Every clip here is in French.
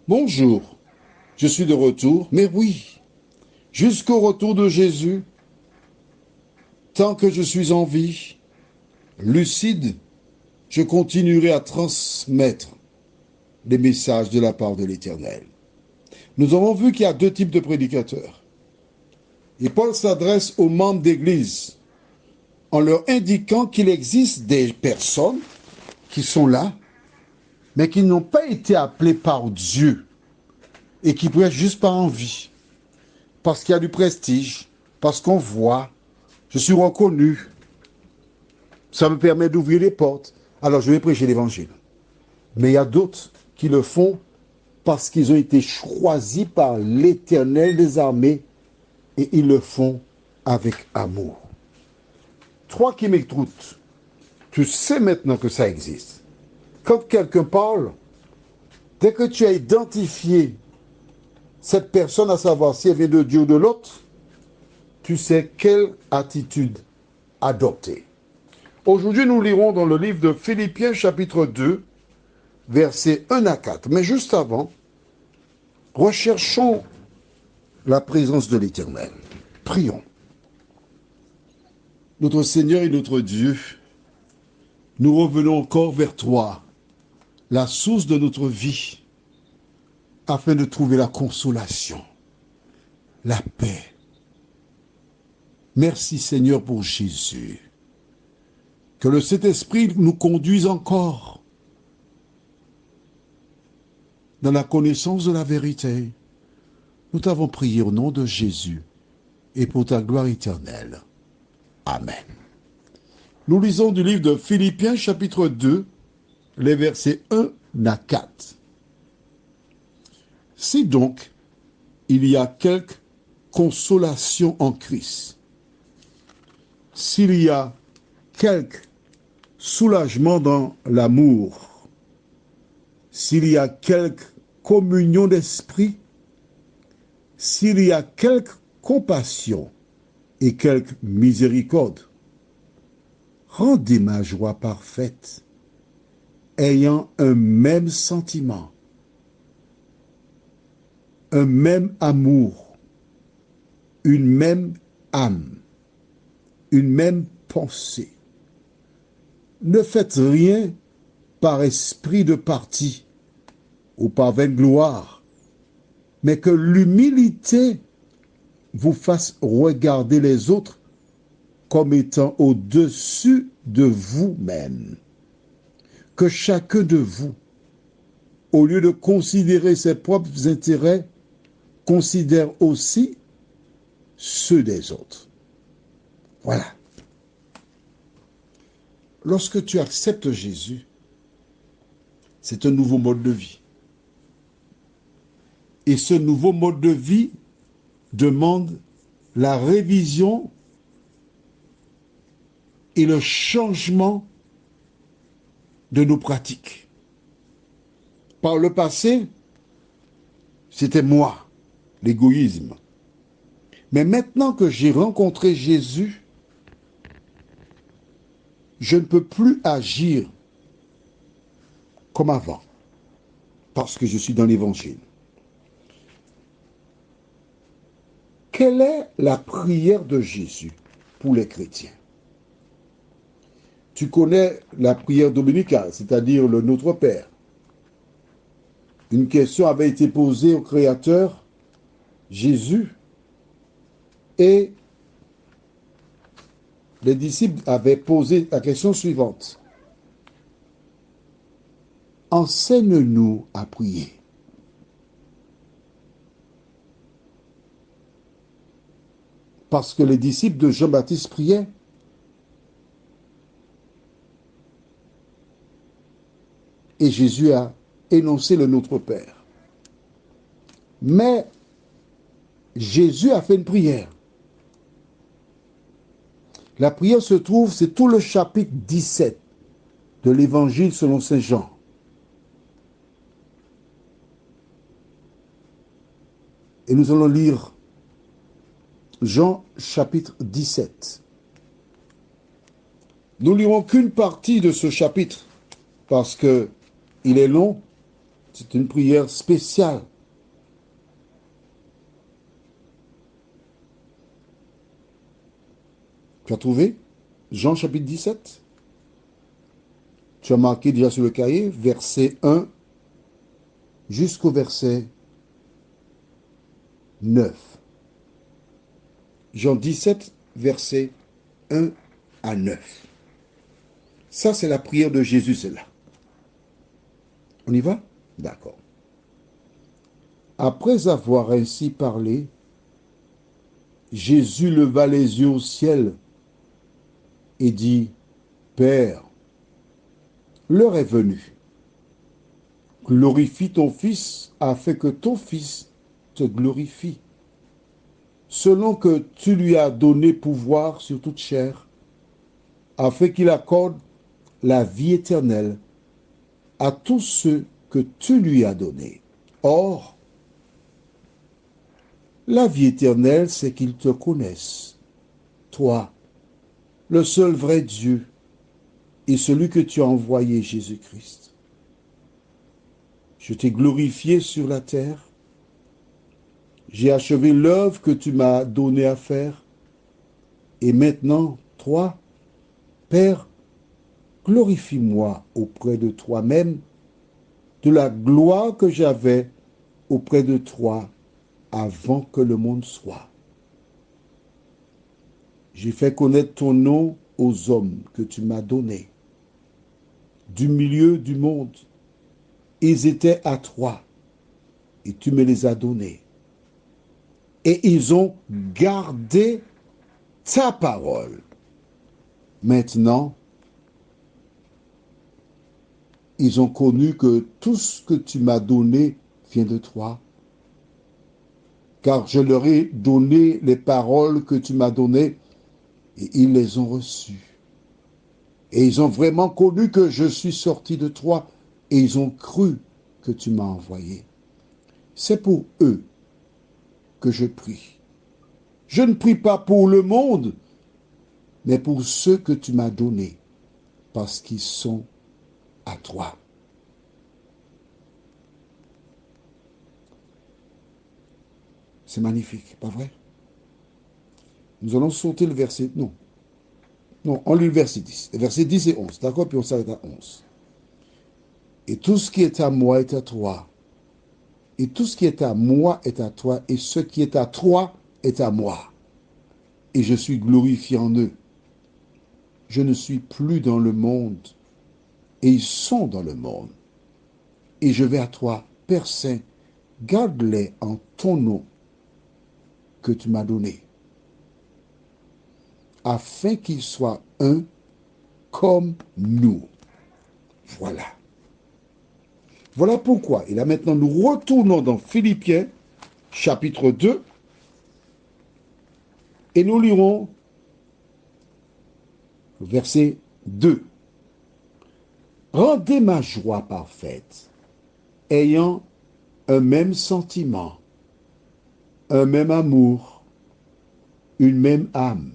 Bonjour, je suis de retour, mais oui, jusqu'au retour de Jésus, tant que je suis en vie, lucide, je continuerai à transmettre les messages de la part de l'Éternel. Nous avons vu qu'il y a deux types de prédicateurs. Et Paul s'adresse aux membres d'Église en leur indiquant qu'il existe des personnes qui sont là, mais qui n'ont pas été appelées par Dieu et qui prêchent juste par envie, parce qu'il y a du prestige, parce qu'on voit, je suis reconnu, ça me permet d'ouvrir les portes, alors je vais prêcher l'Évangile. Mais il y a d'autres qui le font parce qu'ils ont été choisis par l'Éternel des armées et ils le font avec amour. Toi qui m'écoutes, tu sais maintenant que ça existe. Quand quelqu'un parle, dès que tu as identifié cette personne, à savoir si elle vient de Dieu ou de l'autre, tu sais quelle attitude adopter. Aujourd'hui, nous lirons dans le livre de Philippiens chapitre 2, versets 1 à 4. Mais juste avant, recherchons la présence de l'Éternel. Prions. Notre Seigneur et notre Dieu, nous revenons encore vers toi, la source de notre vie, afin de trouver la consolation, la paix. Merci Seigneur pour Jésus. Que le Saint-Esprit nous conduise encore dans la connaissance de la vérité. Nous t'avons prié au nom de Jésus et pour ta gloire éternelle. Amen. Nous lisons du livre de Philippiens chapitre 2, les versets 1 à 4. Si donc il y a quelque consolation en Christ, s'il y a quelque soulagement dans l'amour, s'il y a quelque communion d'esprit, s'il y a quelque compassion et quelque miséricorde, rendez ma joie parfaite, ayant un même sentiment, un même amour, une même âme, une même pensée. Ne faites rien par esprit de parti ou par vaine gloire, mais que l'humilité vous fasse regarder les autres comme étant au-dessus de vous-même. Que chacun de vous, au lieu de considérer ses propres intérêts, considère aussi ceux des autres. Voilà. Lorsque tu acceptes Jésus, c'est un nouveau mode de vie. Et ce nouveau mode de vie demande la révision et le changement de nos pratiques. Par le passé, c'était moi, l'égoïsme. Mais maintenant que j'ai rencontré Jésus, je ne peux plus agir comme avant, parce que je suis dans l'Évangile. Quelle est la prière de Jésus pour les chrétiens? Tu connais la prière dominicale, c'est-à-dire le Notre Père. Une question avait été posée au Créateur, Jésus, et les disciples avaient posé la question suivante. Enseigne-nous à prier. Parce que les disciples de Jean-Baptiste priaient. Et Jésus a énoncé le Notre Père. Mais Jésus a fait une prière. La prière se trouve, c'est tout le chapitre 17 de l'Évangile selon Saint Jean. Et nous allons lire Jean chapitre 17. Nous lirons qu'une partie de ce chapitre parce que il est long. C'est une prière spéciale. Tu as trouvé Jean chapitre 17? Tu as marqué déjà sur le cahier, verset 1 jusqu'au verset 9. Jean 17, verset 1 à 9. Ça, c'est la prière de Jésus, c'est là. On y va? D'accord. Après avoir ainsi parlé, Jésus leva les yeux au ciel et dit, Père, l'heure est venue. Glorifie ton Fils afin que ton Fils te glorifie, selon que tu lui as donné pouvoir sur toute chair, afin qu'il accorde la vie éternelle à tous ceux que tu lui as donnés. Or, la vie éternelle, c'est qu'ils te connaissent, toi, le seul vrai Dieu, et celui que tu as envoyé, Jésus-Christ. Je t'ai glorifié sur la terre, j'ai achevé l'œuvre que tu m'as donné à faire, et maintenant, toi, Père, glorifie-moi auprès de toi-même de la gloire que j'avais auprès de toi avant que le monde soit. J'ai fait connaître ton nom aux hommes que tu m'as donnés, du milieu du monde. Ils étaient à toi, et tu me les as donnés. Et ils ont gardé ta parole. Maintenant, ils ont connu que tout ce que tu m'as donné vient de toi, car je leur ai donné les paroles que tu m'as données, et ils les ont reçues. Et ils ont vraiment connu que je suis sorti de toi, et ils ont cru que tu m'as envoyé. C'est pour eux que je prie. Je ne prie pas pour le monde, mais pour ceux que tu m'as donnés, parce qu'ils sont à toi. C'est magnifique, pas vrai? Nous allons sauter le verset... Non, non, on lit le verset 10. Le verset 10 et 11, d'accord? Puis on s'arrête à 11. Et tout ce qui est à moi est à toi. Et tout ce qui est à moi est à toi. Et ce qui est à toi est à moi. Et je suis glorifié en eux. Je ne suis plus dans le monde. Et ils sont dans le monde. Et je vais à toi, Père Saint, garde-les en ton nom que tu m'as donné, afin qu'ils soient un comme nous. Voilà. Voilà pourquoi. Et là maintenant, nous retournons dans Philippiens, chapitre 2, et nous lirons verset 2. Rendez ma joie parfaite, ayant un même sentiment, un même amour, une même âme,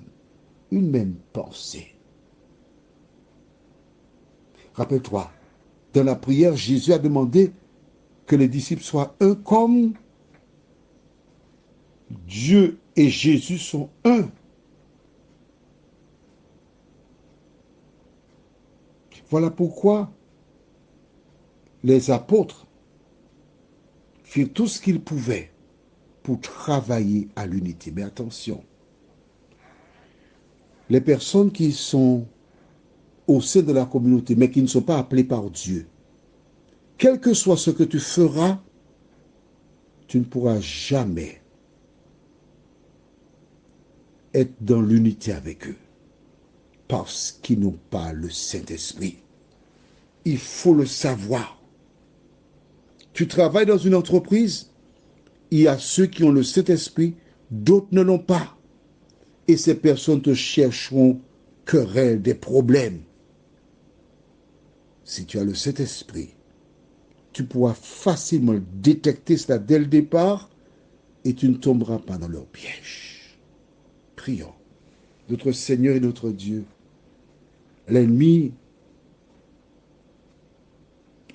une même pensée. Rappelle-toi, dans la prière, Jésus a demandé que les disciples soient un comme Dieu et Jésus sont un. Voilà pourquoi les apôtres firent tout ce qu'ils pouvaient pour travailler à l'unité. Mais attention, les personnes qui sont au sein de la communauté, mais qui ne sont pas appelées par Dieu, quel que soit ce que tu feras, tu ne pourras jamais être dans l'unité avec eux, parce qu'ils n'ont pas le Saint-Esprit. Il faut le savoir. Tu travailles dans une entreprise, il y a ceux qui ont le Saint-Esprit, d'autres ne l'ont pas. Et ces personnes te chercheront querelle, des problèmes. Si tu as le Saint-Esprit, tu pourras facilement détecter cela dès le départ et tu ne tomberas pas dans leur piège. Prions. Notre Seigneur et notre Dieu, l'ennemi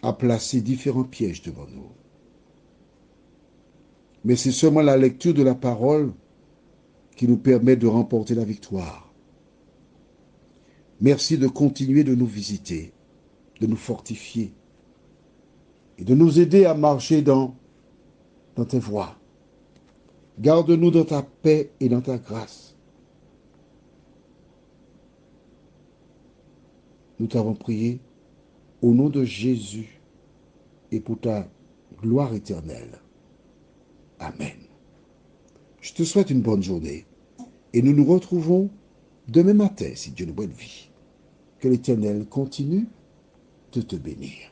a placé différents pièges devant nous. Mais c'est seulement la lecture de la parole qui nous permet de remporter la victoire. Merci de continuer de nous visiter, de nous fortifier et de nous aider à marcher dans tes voies. Garde-nous dans ta paix et dans ta grâce. Nous t'avons prié au nom de Jésus et pour ta gloire éternelle. Amen. Je te souhaite une bonne journée et nous nous retrouvons demain matin si Dieu nous donne vie. Que l'Éternel continue de te bénir.